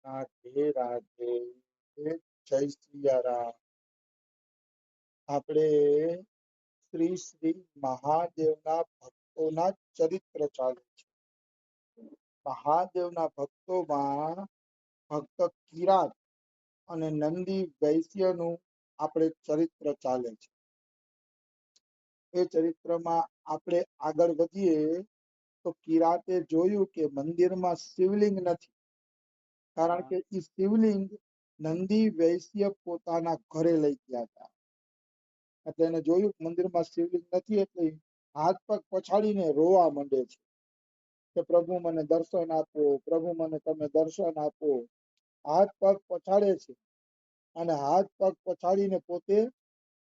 રાધે રાધે. જય સિયારામ. આપણે શ્રી શ્રી મહાદેવના ભક્તોના ચરિત્ર ચાલે છે. મહાદેવના ભક્તોમાં ભક્ત કિરાત અને નંદી વૈશ્યનું આપણે ચરિત્ર ચાલે છે. એ ચરિત્રમાં આપણે આગળ વધીએ તો કિરાતે જોયું કે મંદિરમાં શિવલિંગ નથી, કારણ કે એ શિવલિંગ નંદી વૈશ્ય પોતાના ઘરે લઈ ગયા હતા. એટલે એને જોયું મંદિરમાં શિવલિંગ નથી, એટલે હાથ પગ પછાડીને રોવા માંડે છે કે પ્રભુ મને દર્શન આપો, પ્રભુ મને તમે દર્શન આપો. હાથ પગ પછાડે છે અને હાથ પગ પછાડીને પોતે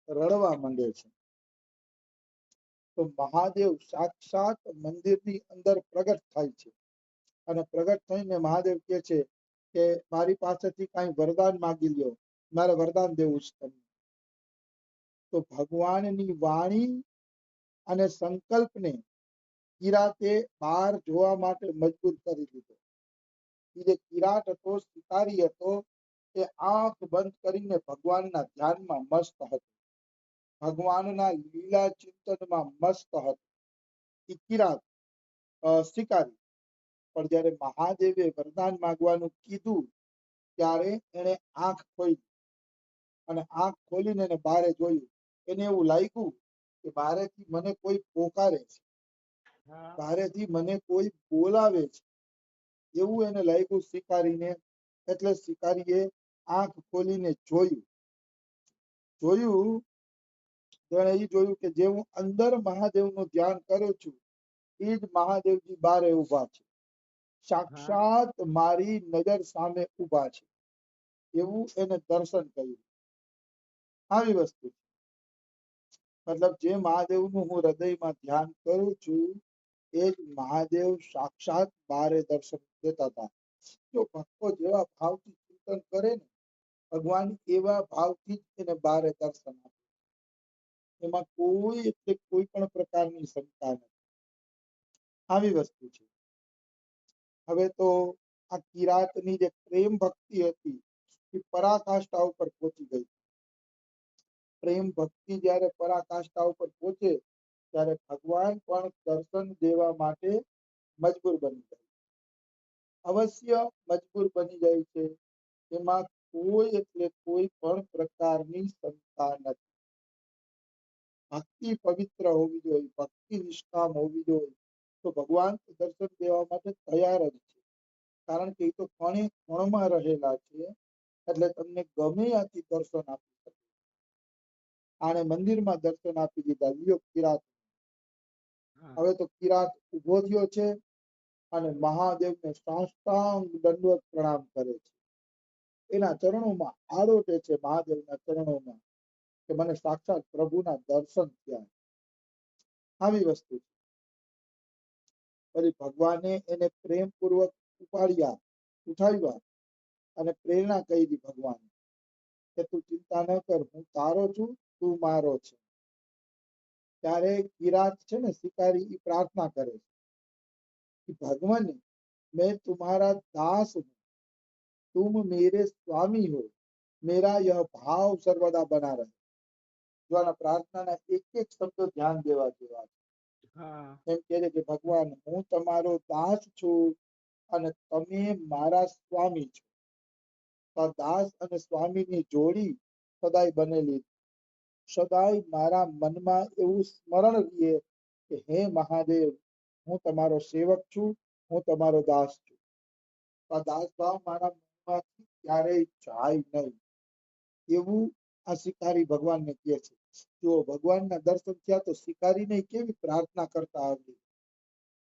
રડવા માંડે છે. તો મહાદેવ સાક્ષાત મંદિરની અંદર પ્રગટ થાય છે અને પ્રગટ થઈને મહાદેવ કહે છે કે મારી પાસેથી કાંઈ વરદાન માગી લ્યો, મારે વરદાન દેવું છે તમને. તો ભગવાનની વાણી અને સંકલ્પને કિરાતે બહાર જોવા માટે મજબૂર કરી દીધો. એ જે કિરાત હતો, શિકારી હતો, એ આંખ બંધ કરીને ભગવાનના ધ્યાનમાં મસ્ત હતો, ભગવાનના લીલા ચિંતનમાં મસ્ત હતો. એ કિરાત શિકારી. પણ જ્યારે મહાદેવે વરદાન માંગવાનું કીધું ત્યારે એને આંખ ખોલી અને આંખ ખોલીને એને બારે જોયું. એને એવું લાગ્યું કે બારેથી મને કોઈ પોકારે છે, બારેથી મને કોઈ બોલાવે છે, એવું એને લાગ્યું શિકારીને. એટલે શિકારીએ આંખ ખોલીને જોયું. તેણે એ જોયું કે જે હું અંદર મહાદેવનું ધ્યાન કરું છું એ જ મહાદેવજી બારે ઊભા છે, સાક્ષાત મારી નજર સામે ઊભા છે, એવું એને દર્શન કર્યું. આવી વસ્તુ મતલબ જે મહાદેવનું હું હૃદયમાં ધ્યાન કરું છું એ જ મહાદેવ સાક્ષાત બારે દર્શન દેતા હતા. જો ભક્તો જેવા ભાવથી ચિંતન કરે ને, ભગવાન એવા ભાવથી જ એને બારે દર્શન આપે. એમાં કોઈ પણ પ્રકારની શંકા નથી. આવી વસ્તુ છે. હવે તો આ કિરાતની જે પ્રેમ ભક્તિ હતી એ પરાકાષ્ઠા ઉપર પહોંચી ગઈ. પ્રેમ ભક્તિ જ્યારે પરાકાષ્ઠા ઉપર પહોંચે ત્યારે ભગવાન પણ દર્શન દેવા માટે મજબૂર બની જાય, અવશ્ય મજબૂર બની જાય છે. એમાં કોઈ પણ પ્રકારની શંકા નથી. ભક્તિ પવિત્ર હોવી જોઈએ, ભક્તિ નિષ્કામ હોવી જોઈએ, તો ભગવાન દર્શન દેવા માટે તૈયાર જ છે. કારણ કે એ તો કણે કણમાં રહેલા છે, એટલે તમને ગમે ત્યાંથી દર્શન આપી શકે. આને મંદિરમાં દર્શન આપી દીધા લ્યો કિરાત. હવે તો કિરાત ઉભો થયો છે અને મહાદેવને સાષ્ટાંગ દંડવત પ્રણામ કરે છે. એના ચરણોમાં આરોટે છે, મહાદેવના ચરણોમાં, કે મને સાક્ષાત પ્રભુના દર્શન થયા. આવી વસ્તુ છે. પછી ભગવાને એને પ્રેમપૂર્વક ઉઠાવ્યા અને પ્રેરણા કરી ભગવાન કે તું ચિંતા ન કર, હું તારો છું, તું મારો છે. ત્યારે કિરાત છે ને શિકારી એ પ્રાર્થના કરે છે કે ભગવાન मैं तुम्हारा दास हूं, तुम मेरे स्वामी हो, मेरा यह भाव सर्वदा बना रहे. જો આના પ્રાર્થનાના એક એક શબ્દો ધ્યાન દેવા જેવા છે. એમ કહે છે કે ભગવાન હું તમારો દાસ છું અને તમે મારા સ્વામી છો. દાસ અને સ્વામીની જોડી સદાય બનેલી. સદાય મારા મનમાં એવું સ્મરણ રહીએ કે હે મહાદેવ, હું તમારો સેવક છું, હું તમારો દાસ છું. આ દાસ ભાવ મારા મનમાંથી ક્યારેય જાય નહીં, એવું આ શિકારી ભગવાનને કહે છે. જો ભગવાનના દર્શન થયા તો શિકારીને કેવી પ્રાર્થના કરતા આવડી.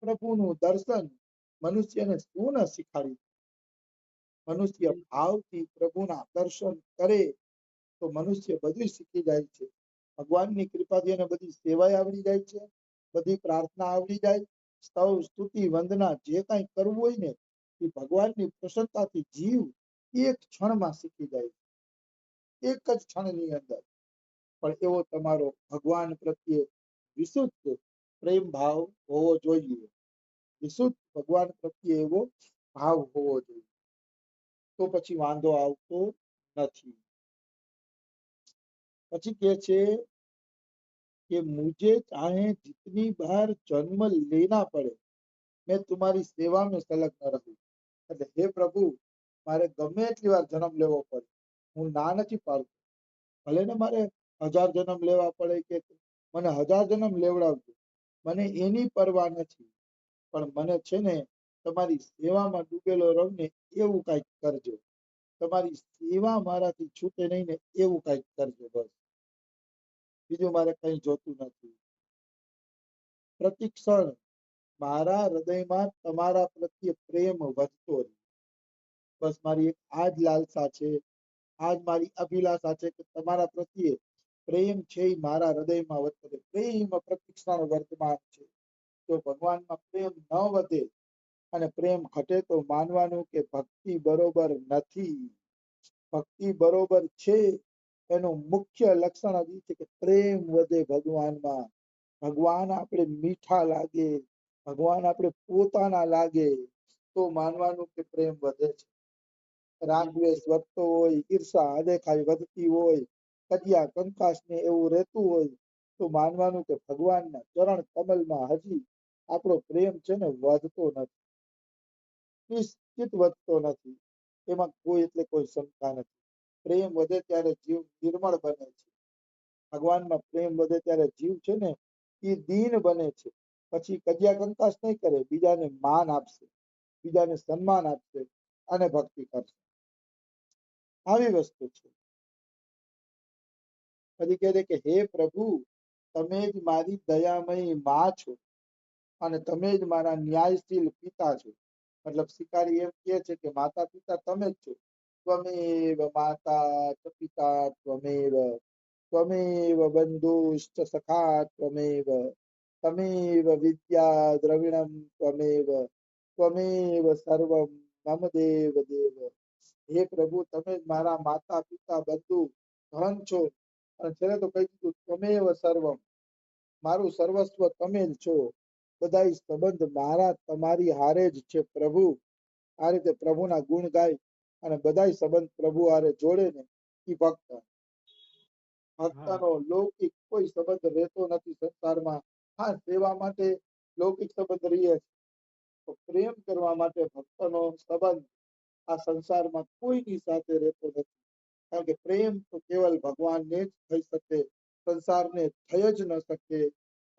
પ્રભુનું દર્શન મનુષ્યને શું ન શીખાડી. મનુષ્ય ભાવથી પ્રભુના દર્શન કરે તો મનુષ્ય બધું શીખી જાય છે. ભગવાનની કૃપાથી એને બધી સેવાય આવડી જાય છે, બધી પ્રાર્થના આવડી જાય, સ્તવ સ્તુતિ વંદના જે કાંઈ કરવું હોય ને એ ભગવાનની પ્રસન્નતાથી જીવ એક ક્ષણમાં શીખી જાય, એક જ ક્ષણની અંદર. પણ એવો તમારો ભગવાન પ્રત્યે વિશુદ્ધ પ્રેમ ભાવ હોવો જોઈએ, વિશુદ્ધ ભગવાન પ્રત્યે એવો ભાવ હોવો જોઈએ. તો પછી વાંધો આવતો નથી. પછી કે છે कि मुझे चाहे जितनी बार जन्म लेना पड़े मैं तुम्हारी सेवा में संलग्न रहूं. એટલે હે પ્રભુ મારે ગમે એટલી વાર જન્મ લેવો પડે હું ના નથી પાડતો. ભલે ને મારે 1000 જન્મ લેવા પડે કે મને 1000 જન્મ લેવડાવજો, મને એની પરવા નથી, પણ મને છે ને તમારી સેવામાં ડૂબેલો રહું ને એવું કંઈક કરજો. તમારી સેવા મારાથી છૂટે નહીં ને એવું કંઈક કરજો. બસ બીજું મારે કંઈ જોતું નથી. પ્રતિક્ષણ મારા હૃદયમાં તમારા પ્રત્યે પ્રેમ વધતો રહે. બસ મારી એક આ જ લાલસા છે, આ જ મારી અભિલાષા છે કે તમારા પ્રત્યે પ્રેમ છે એ મારા હૃદયમાં વધતો રહે. પ્રેમ પ્રતિક્ષણ વર્તમાન છે. જો ભગવાનમાં પ્રેમ ન વધે અને પ્રેમ ઘટે તો માનવાનું કે ભક્તિ બરોબર નથી. ભક્તિ બરોબર છે એનું મુખ્ય લક્ષણ જ છે કે પ્રેમ વધે ભગવાનમાં. ભગવાન આપણે મીઠા લાગે, ભગવાન આપણે પોતાના લાગે તો માનવાનું કે પ્રેમ વધે છે. રાગ દ્વેષ વધતો હોય, ઈર્ષા અદેખાઈ વધતી હોય, કજિયા કંકાસ ને એવું રહેતું હોય તો માનવાનું કે ભગવાનના ચરણ કમલમાં હજી આપણો પ્રેમ છે ને વધતો નથી, નિશ્ચિત વધતો નથી. એમાં કોઈ એટલે કોઈ શંકા નથી. પ્રેમ વધે ત્યારે જીવ નિર્મળ બને છે. ભગવાનમાં પ્રેમ વધે ત્યારે જીવ છે ને એ દીન બને છે. પછી કજિયા કંકાસ નહીં કરે, બીજાને માન આપશે, બીજાને સન્માન આપશે અને ભક્તિ કરશે. આવી વસ્તુ છે. પછી કહે છે કે હે પ્રભુ તમે જ મારી દયામયી માં છો અને તમે જ મારા ન્યાયશીલ પિતા છો. મતલબ શિકારી એમ કહે છે કે માતા પિતા તમે જ છો. ત્વમેવ માતા ચ પિતા ત્વમેવ ત્વમેવ બંધુશ્ચ સખા ત્વમેવ ત્વમેવ વિદ્યા દ્રવિણમ ત્વમેવ ત્વમેવ સર્વમ મમ દેવ દેવ. હે પ્રભુ તમે જ મારા માતા પિતા બંધુ ધન છો અને છેલ્લે તો કહી દીધું ત્વમેવ સર્વમ, મારું સર્વસ્વ તમે જ છો. બધા સંબંધ મારા તમારી હારે જ છે પ્રભુ. આ રીતે પ્રભુના ગુણ ગાય અને બધા સંબંધ પ્રભુ હારે જોડે ને એ ભક્ત. ભક્તનો લૌકિક કોઈ સંબંધ રહેતો નથી સંસારમાં. હા, સેવા માટે લૌકિક સંબંધ રહીએ તો પ્રેમ કરવા માટે ભક્તનો સંબંધ આ સંસારમાં કોઈની સાથે રહેતો નથી. કારણ કે પ્રેમ તો કેવલ ભગવાનને જ થઈ શકે, સંસારને થઈ જ ન શકે.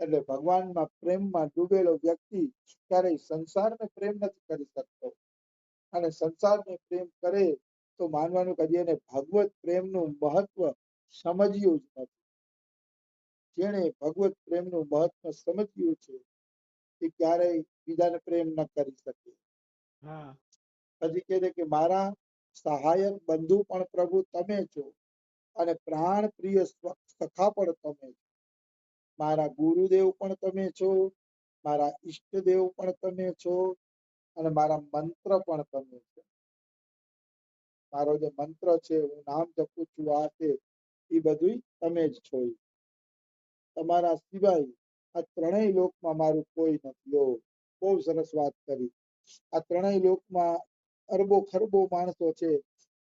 એટલે ભગવાનમાં પ્રેમમાં ડૂબેલો વ્યક્તિ ક્યારેય સંસારને પ્રેમ નથી કરી શકતો અને સંસારને પ્રેમ કરે તો માનવાનું કે એને ભગવત પ્રેમનું મહત્વ સમજ્યું જ નથી. જેણે ભગવત પ્રેમનું મહત્વ સમજ્યું છે એ ક્યારેય બીજાને પ્રેમ ન કરી શકે. હજી કહે છે કે મારા સહાયક બંધુ પણ પ્રભુ તમે છો અને પ્રાણ પ્રિય સખા પણ તમે છો. મારા ગુરુદેવ પણ તમે છો, મારા ઈષ્ટદેવ પણ તમે છો અને મારા મંત્ર પણ તમે છો. મારો જે મંત્ર છે, હું નામ જપું છું, આ છે એ બધું તમે જ છો. તમારા સિવાય આ ત્રણેય લોકમાં મારું કોઈ નથી. બહુ સરસ વાત કરી. આ ત્રણેય લોકમાં અરબો ખરબો માણસો છે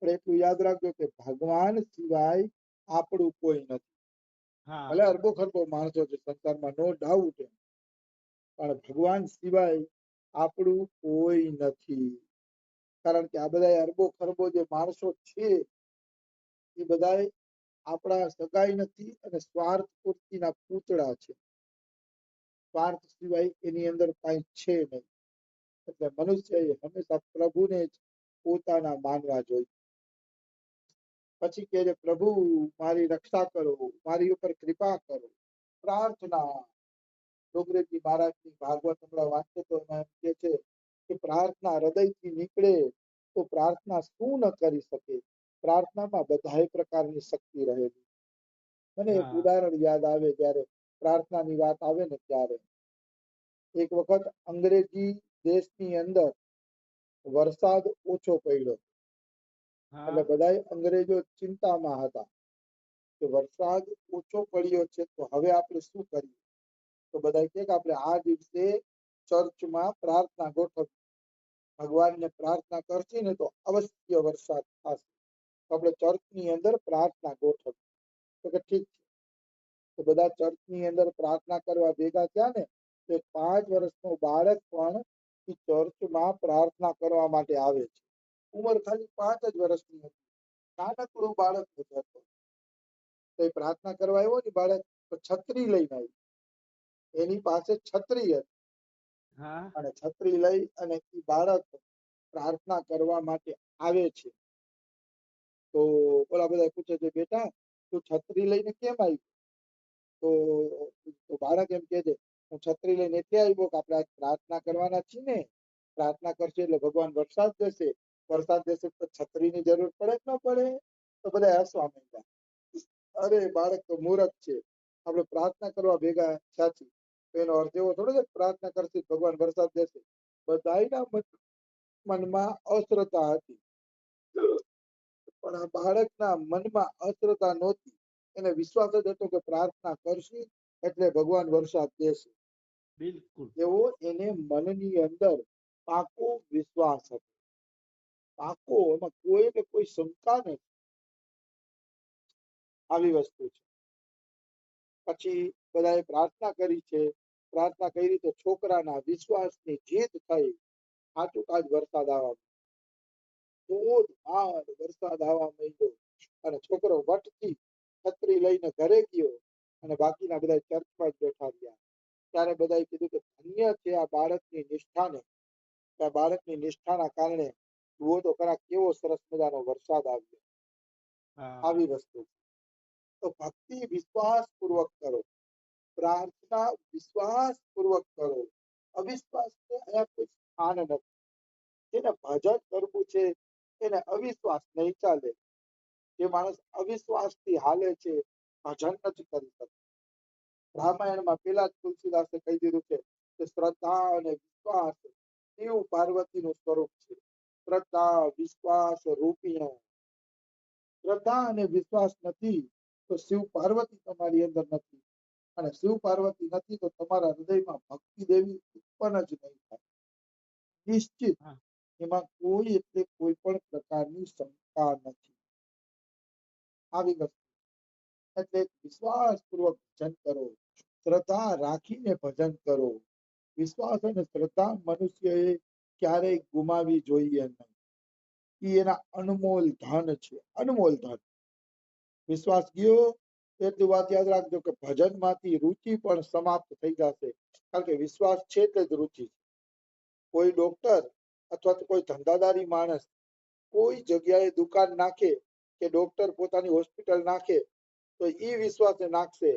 પણ એટલું યાદ રાખજો કે ભગવાન સિવાય આપણું કોઈ નથી. ભલે અરબો ખરબો માણસો છે સંસારમાં, નો ડાઉટ, પણ ભગવાન સિવાય આપણું કોઈ નથી. કારણ કે આ બધા અરબો ખરબો જે માણસો છે એ બધા આપણા સગાઈ નથી અને સ્વાર્થ પૂર્તિના પૂતળા છે. સ્વાર્થ સિવાય એની અંદર કઈ છે નહીં. એટલે મનુષ્યએ હંમેશા પ્રભુને જ પોતાના માનવા જોઈએ. પછી કે પ્રભુ મારી રક્ષા કરો, મારી ઉપર કૃપા કરો. પ્રાર્થના ડોગરેજી મહારાજની ભાગવત હમણાં વાંચે તો એમાં એમ કે છે કે પ્રાર્થના હૃદયથી નીકળે તો પ્રાર્થના શું ન કરી શકે. પ્રાર્થનામાં બધા પ્રકારની શક્તિ રહેલી. મને એક ઉદાહરણ યાદ આવે જ્યારે પ્રાર્થનાની વાત આવે ને ત્યારે. એક વખત અંગ્રેજી દેશની અંદર વરસાદ ઓછો પડ્યો એટલે બધા અંગ્રેજો ચિંતામાં હતા કે વરસાદ ઓછો પડ્યો છે તો હવે આપણે શું કરીએ. તો બધા કે આપણે આ દિવસે ચર્ચમાં પ્રાર્થના ગોઠવીએ. ભગવાનને પ્રાર્થના કરશે ને તો અવશ્ય વરસાદ થશે. તો આપણે ચર્ચની અંદર પ્રાર્થના ગોઠવી. તો કે ઠીક છે. તો બધા ચર્ચની અંદર પ્રાર્થના કરવા ભેગા થયા ને તો 5 વર્ષનો બાળક પણ ચર્ચમાં પ્રાર્થના કરવા માટે આવે છે. ઉંમર ખાલી 5 જ વર્ષની હતી. નાનકડું બાળક હતો. તો એ પ્રાર્થના કરવા આવ્યો ને બાળક તો છત્રી લઈને આવ્યો. એની પાસે છત્રી હતી અને છત્રી લઈ અને એ બાળક પ્રાર્થના કરવા માટે આવે છે. તો ઓલા બધા પૂછે છે, બેટા તું છત્રી લઈને કેમ આવ્યો? તો બાળક એમ કે છે, હું છત્રી લઈને એટલે આવ્યો કે આપણે પ્રાર્થના કરવાના છીએ ને, પ્રાર્થના કરશે એટલે ભગવાન વરસાદ દેશે. વરસાદ દેશે તો છત્રીની જરૂર પડે કે ન પડે? તો બધા હસવા માંડ્યા. અરે બાળક તો મૂર્ખ છે, આપણે પ્રાર્થના કરવા ભેગા થયા છીએ. એનો અર્થ એવો થોડો છે પ્રાર્થના કરશે ભગવાન વરસાદ દેશે. બધાના મનમાં અશ્રદ્ધા હતી, પણ આ બાળકના મનમાં અશ્રદ્ધા નહોતી. એને વિશ્વાસ જ હતો કે પ્રાર્થના કરશે એટલે ભગવાન વરસાદ દેશે. બિલકુલ એવો એને મનની અંદર પાકો વિશ્વાસ હતો. પાકો, એમાં કોઈને કોઈ શંકા નથી. આવી વસ્તુ છે. પછી બધાએ પ્રાર્થના કરી છે. પ્રાર્થના કરી તો છોકરાના વિશ્વાસની જીત થઈ. આટુકાજ વરસાદ આવવા ધોધમાર વરસાદ આવવા માંડ્યો અને છોકરો વટથી છત્રી લઈને ઘરે ગયો અને બાકીના બધા ચર્ચમાં જ બેઠા રહ્યા. ત્યારે બધાએ કીધું કે ધન્ય છે આ બાળકની નિષ્ઠાને. આ બાળકની નિષ્ઠાના કારણે જુઓ તો ખરા કેવો સરસ મજાનો વરસાદ આવ્યો. આવી વસ્તુ. તો ભક્તિ વિશ્વાસ પૂર્વક કરો, પ્રાર્થના વિશ્વાસ પૂર્વક કરો. અવિશ્વાસ અહીંયા કોઈ સ્થાન નથી. જેને ભજન કરવું છે એને અવિશ્વાસ નહીં ચાલે. જે માણસ અવિશ્વાસથી હાલે છે ભજન નથી કરી શકતો. રામાયણમાં પેલા જ તુલસીદાસે કહી દીધું છે કે શ્રદ્ધા અને વિશ્વાસ શિવ પાર્વતીનું સ્વરૂપ છે. શ્રદ્ધા વિશ્વાસ રૂપિણો. શ્રદ્ધા અને વિશ્વાસ નથી તો શિવ પાર્વતી તમારી અંદર નથી, અને શિવ પાર્વતી નથી તો તમારા હૃદયમાં ભક્તિ દેવી ઉત્પન્ન જ નહીં થાય. નિશ્ચિત એમાં કોઈ એટલે કોઈ પણ પ્રકારની શંકા નથી. આવી વસ્તુ એટલે વિશ્વાસ પૂર્વક ભજન કરો, શ્રદ્ધા રાખીને ભજન કરો. વિશ્વાસ અને શ્રદ્ધા મનુષ્યએ ક્યારેય ગુમાવી જોઈએ નહીં. એ એના અનમોલ ધન છે, અનમોલ ધન. વિશ્વાસ ગયો એટલી વાત યાદ રાખજો કે ભજનમાંથી રુચિ પણ સમાપ્ત થઈ જશે. કારણ કે વિશ્વાસ છે એટલે જ રુચિ. કોઈ ડોક્ટર અથવા તો કોઈ ધંધાદારી માણસ કોઈ જગ્યાએ દુકાન નાખે કે ડોક્ટર પોતાની હોસ્પિટલ નાખે તો એ વિશ્વાસે નાખશે